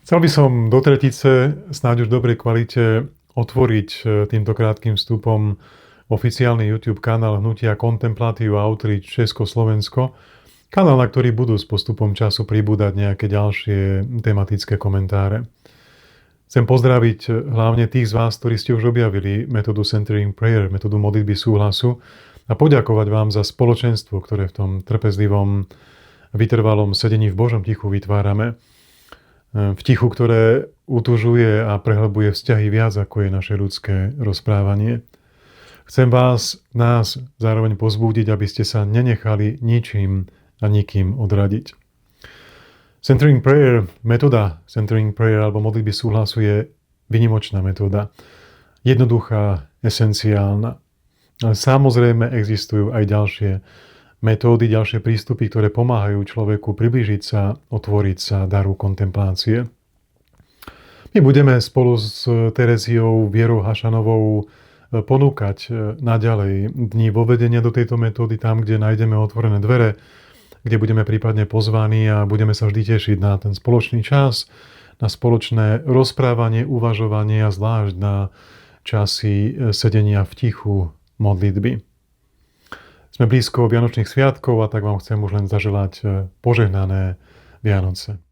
Chcel by som do tretice snáď už v dobrej kvalite otvoriť týmto krátkym vstupom oficiálny YouTube kanál Hnutia Contemplative Outreach Československo. Kanál, na ktorý budú s postupom času pribúdať nejaké ďalšie tematické komentáre. Chcem pozdraviť hlavne tých z vás, ktorí ste už objavili metódu Centering Prayer, metódu modlitby súhlasu a poďakovať vám za spoločenstvo, ktoré v tom trpezlivom, vytrvalom sedení v Božom tichu vytvárame. V tichu, ktoré utužuje a prehlbuje vzťahy viac, ako je naše ľudské rozprávanie. Chcem nás zároveň pozbúdiť, aby ste sa nenechali ničím a nikým odradiť. Centering Prayer, metóda Centering Prayer alebo modlitby súhlasu je vynimočná metóda. Jednoduchá, esenciálna. Ale samozrejme existujú aj ďalšie metódy, ďalšie prístupy, ktoré pomáhajú človeku priblížiť sa, otvoriť sa daru kontemplácie. My budeme spolu s Tereziou Vierou Hašanovou ponúkať naďalej dni vovedenia do tejto metódy tam, kde nájdeme otvorené dvere, kde budeme prípadne pozvaní a budeme sa vždy tešiť na ten spoločný čas, na spoločné rozprávanie, uvažovanie a zvlášť na časy sedenia v tichu modlitby. Sme blízko Vianočných sviatkov a tak vám chcem už len zaželať požehnané Vianoce.